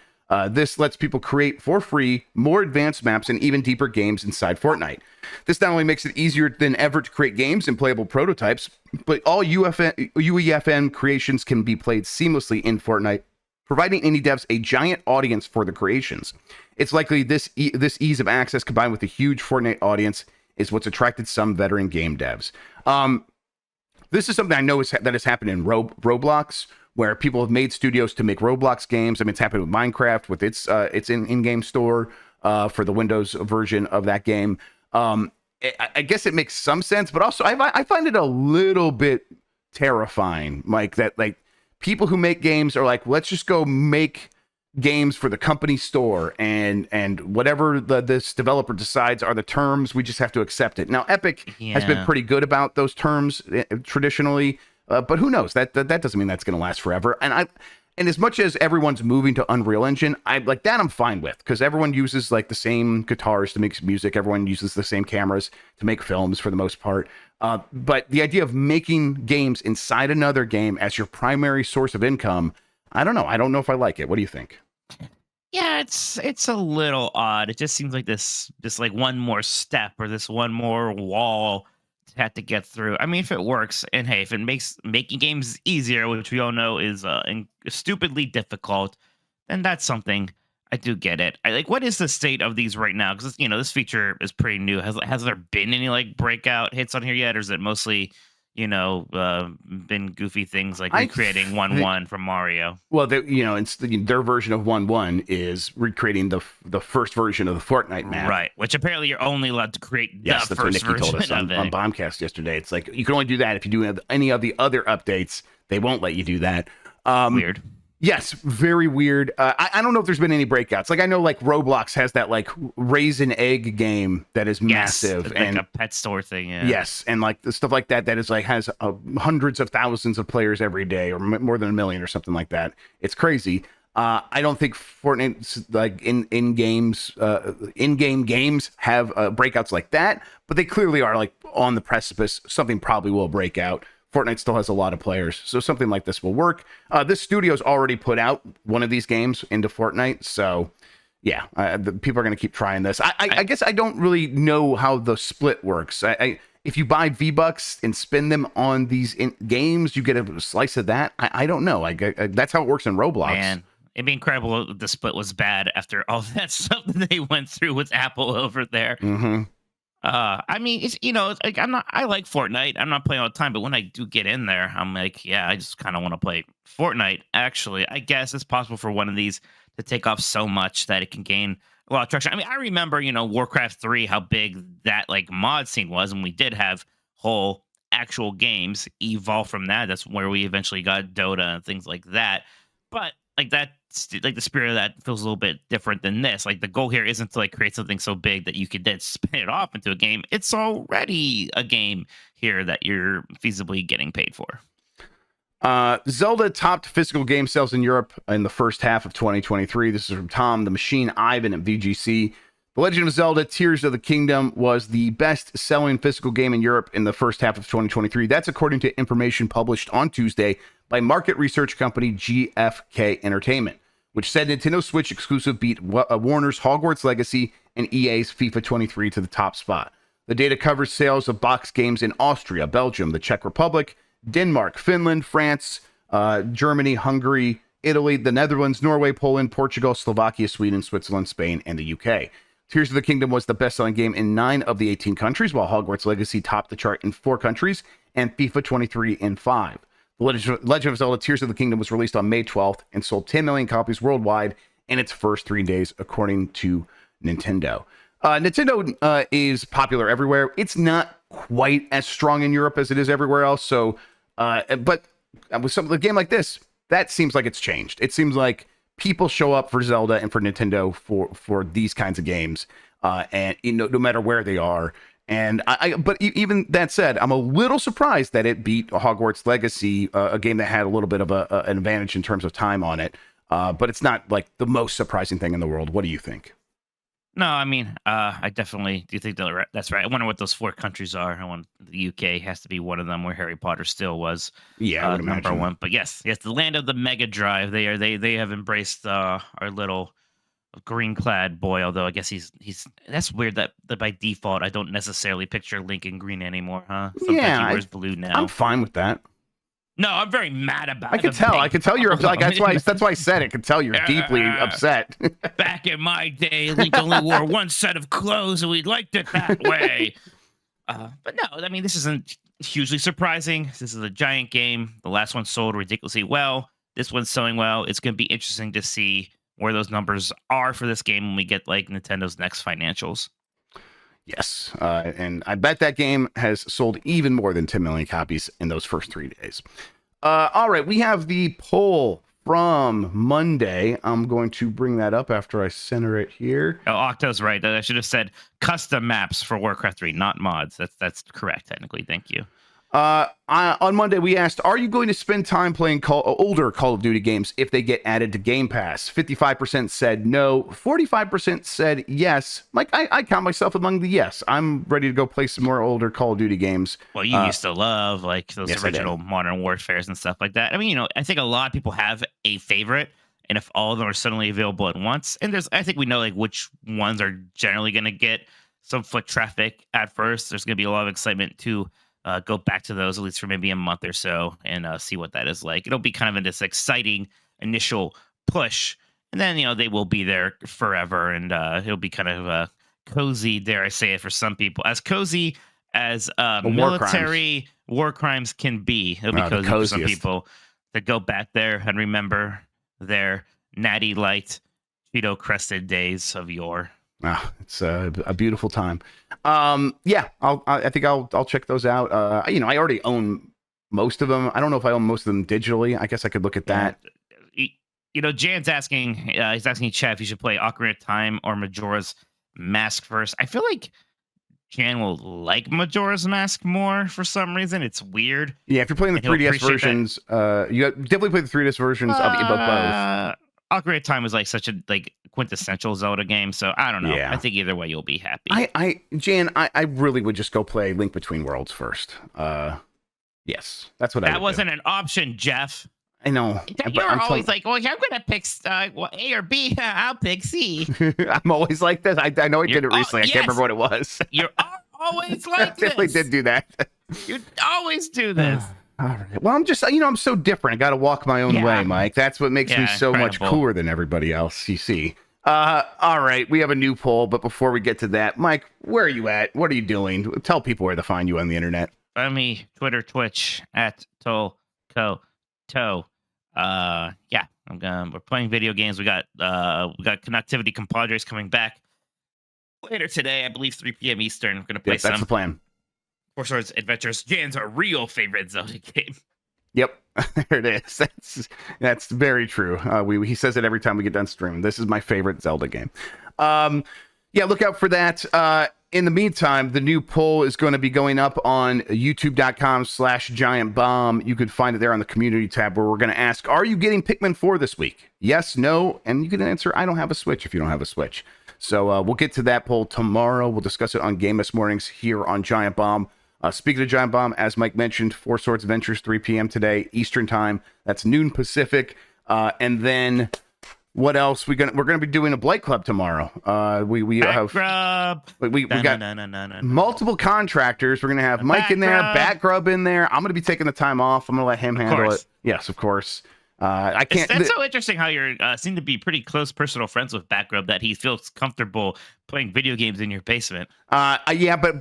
This lets people create for free more advanced maps and even deeper games inside Fortnite. This not only makes it easier than ever to create games and playable prototypes, but all UEFN creations can be played seamlessly in Fortnite, providing indie devs a giant audience for the creations. It's likely this ease of access combined with a huge Fortnite audience is what's attracted some veteran game devs. This is something I know that has happened in Roblox, where people have made studios to make Roblox games. I mean, it's happened with Minecraft with its in-game store for the Windows version of that game. I guess it makes some sense, but also I find it a little bit terrifying, Mike, that like people who make games are like, let's just go make games for the company store, and whatever this developer decides are the terms, we just have to accept it. Now, Epic has been pretty good about those terms traditionally. But who knows? That doesn't mean that's going to last forever. And as much as everyone's moving to Unreal Engine, I'm fine with, because everyone uses like the same guitars to make music. Everyone uses the same cameras to make films for the most part. But the idea of making games inside another game as your primary source of income, I don't know. I don't know if I like it. What do you think? Yeah, it's a little odd. It just seems like this like one more step or this one more wall had to get through. I mean, if it works, and hey, if it makes making games easier, which we all know is stupidly difficult, then that's something I do get it. I like, what is the state of these right now? Because this feature is pretty new. Has there been any like breakout hits on here yet, or is it mostly been goofy things like I recreating 1-1 from Mario? Well, it's their version of 1-1 is recreating the first version of the Fortnite map. Right, which apparently you're only allowed to create Yes, the that's what first Nikki told version us of on it. Bombcast yesterday. It's like you can only do that if you do any of the other updates. They won't let you do that. Weird. Yes, very weird. I don't know if there's been any breakouts. Like I know like Roblox has that like raisin egg game that is massive like and a pet store thing. Yeah. yes, and like the stuff like that is like has hundreds of thousands of players every day or more than 1 million or something like that. It's crazy. I don't think Fortnite's like in-game games have breakouts like that, but they clearly are like on the precipice. Something probably will break out. Fortnite still has a lot of players, so something like this will work. This studio's already put out one of these games into Fortnite, so yeah, the people are going to keep trying this. I guess I don't really know how the split works. If you buy V-Bucks and spend them on these games, you get a slice of that. I don't know. That's how it works in Roblox. Man, it'd be incredible if the split was bad after all that stuff that they went through with Apple over there. Mm-hmm. I mean, it's like I like Fortnite. I'm not playing all the time, but when I do get in there, I'm like, yeah, I just kind of want to play Fortnite. Actually, I guess it's possible for one of these to take off so much that it can gain a lot of traction. I mean, I remember, Warcraft 3, how big that like mod scene was, and we did have whole actual games evolve from that. That's where we eventually got Dota and things like that. But like that, like the spirit of that feels a little bit different than this. Like the goal here isn't to like create something so big that you could then spin it off into a game. It's already a game here that you're feasibly getting paid for. Zelda topped physical game sales in Europe in the first half of 2023. This is from Tom the Machine Ivan at VGC. The Legend of Zelda Tears of the Kingdom was the best-selling physical game in Europe in the first half of 2023. That's according to information published on Tuesday by market research company GfK Entertainment, which said Nintendo Switch exclusive beat Warner's Hogwarts Legacy and EA's FIFA 23 to the top spot. The data covers sales of box games in Austria, Belgium, the Czech Republic, Denmark, Finland, France, Germany, Hungary, Italy, the Netherlands, Norway, Poland, Portugal, Slovakia, Sweden, Switzerland, Spain, and the UK. Tears of the Kingdom was the best-selling game in 9 of the 18 countries, while Hogwarts Legacy topped the chart in 4 countries and FIFA 23 in 5. The Legend of Zelda Tears of the Kingdom was released on May 12th and sold 10 million copies worldwide in its first 3 days, according to Nintendo. Nintendo is popular everywhere. It's not quite as strong in Europe as it is everywhere else. So, but with a game like this, that seems like it's changed. It seems like people show up for Zelda and for Nintendo for these kinds of games, and no matter where they are. And but even that said, I'm a little surprised that it beat Hogwarts Legacy, a game that had a little bit of an advantage in terms of time on it. But it's not like the most surprising thing in the world. What do you think? No, I mean, I definitely do think that's right. I wonder what those 4 countries are. I want the UK has to be one of them, where Harry Potter still was number 1. But yes, the land of the Mega Drive. They have embraced our little green clad boy. Although I guess he's that's weird that by default I don't necessarily picture Link in green anymore, huh? Sometimes he wears blue now. I'm fine with that. No, I'm very mad about it. I can tell you're like that's why I said it. I can tell you're deeply upset. Back in my day, Link only wore one set of clothes, and we liked it that way. But no, I mean, this isn't hugely surprising. This is a giant game. The last one sold ridiculously well. This one's selling well. It's going to be interesting to see where those numbers are for this game when we get like Nintendo's next financials. Yes, and I bet that game has sold even more than 10 million copies in those first 3 days. All right, we have the poll from Monday. I'm going to bring that up after I center it here. Oh, Octo's right. I should have said custom maps for Warcraft 3, not mods. That's correct, technically. Thank you. On Monday, we asked, are you going to spend time playing older Call of Duty games if they get added to Game Pass? 55% said no. 45% said yes. Mike, I count myself among the yes. I'm ready to go play some more older Call of Duty games. Well, you used to love like those original Modern Warfares and stuff like that. I mean, I think a lot of people have a favorite, and if all of them are suddenly available at once, and I think we know like which ones are generally going to get some foot traffic at first. There's going to be a lot of excitement to go back to those, at least for maybe a month or so, and see what that is like. It'll be kind of this exciting initial push, and then they will be there forever, and it'll be kind of cozy, dare I say it, for some people, as cozy as military war crimes can be. It'll be cozy for some people to go back there and remember their natty light Cheeto crested days of yore. It's a beautiful time. Yeah, I think I'll check those out. I already own most of them. I don't know if I own most of them digitally. I guess I could look at that. Jan's asking, he's asking Chad if you should play Ocarina of Time or Majora's Mask first. I feel like Jan will like Majora's Mask more for some reason. It's weird. Yeah, if you're playing the 3DS versions, you definitely play the 3DS versions of both. Ocarina of Time was like such a quintessential Zelda game, so I don't know. Yeah. I think either way you'll be happy. Jan, I really would just go play Link Between Worlds first. Yes, that's what I would do. That wasn't an option, Jeff. I know. You're always like, well, I'm going to pick A or B. I'll pick C. I'm always like this. I know I did it recently. I can't remember what it was. You're always like this. I definitely did do that. You always do this. All right. Well, I'm just, I'm so different. I got to walk my own way, Mike. That's what makes me so much cooler than everybody else, you see. All right. We have a new poll, but before we get to that, Mike, where are you at? What are you doing? Tell people where to find you on the internet. Find me Twitter, Twitch at Tolko Toe. We're playing video games. We got Connectivity Compadres coming back later today, I believe 3 p.m. Eastern. We're gonna play some. That's the plan. Four Swords Adventures, Jan's a real favorite Zelda game. Yep, there it is. That's very true. He says it every time we get done streaming. This is my favorite Zelda game. Look out for that. In the meantime, the new poll is going to be going up on youtube.com/giantbomb. You could find it there on the community tab, where we're going to ask, are you getting Pikmin 4 this week? Yes, no, and you can answer, I don't have a Switch, if you don't have a Switch. So we'll get to that poll tomorrow. We'll discuss it on Game Us Mornings here on Giant Bomb. Speaking of Giant Bomb, as Mike mentioned, Four Swords Adventures, 3 p.m. today, Eastern Time. That's noon Pacific. And then... what else? We're gonna be doing a Blight Club tomorrow. We have Grubb. We got multiple contractors. We're gonna have Mike in there, Grubb in there. I'm gonna be taking the time off. I'm gonna let him handle it. Yes, of course. I can't. That's so interesting how you seem to be pretty close personal friends with Grubb, that he feels comfortable playing video games in your basement. Yeah, but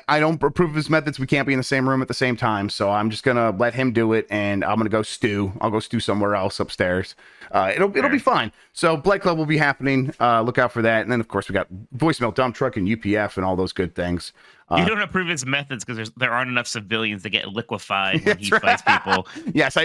I don't approve of his methods. We can't be in the same room at the same time, so I'm just gonna let him do it, and I'm gonna go stew. I'll go stew somewhere else upstairs. It'll be fine. So Blight Club will be happening. Look out for that, and then of course we got voicemail, dump truck, and UPF, and all those good things. You don't approve his methods because there aren't enough civilians to get liquified when he fights people. Yes,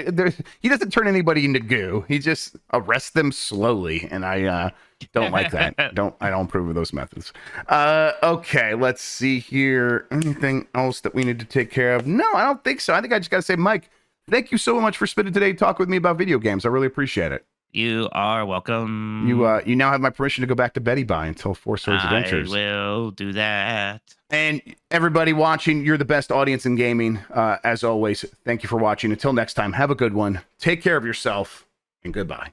he doesn't turn anybody into goo. He just arrests them slowly, and I don't like that. I don't approve of those methods. Okay, let's see here. Anything else that we need to take care of? No, I don't think so. I think I just got to say, Mike, thank you so much for spending today talking with me about video games. I really appreciate it. You are welcome. You now have my permission to go back to Betty Bye until Four Swords Adventures. I will do that. And everybody watching, you're the best audience in gaming. As always, thank you for watching. Until next time, have a good one. Take care of yourself, and goodbye.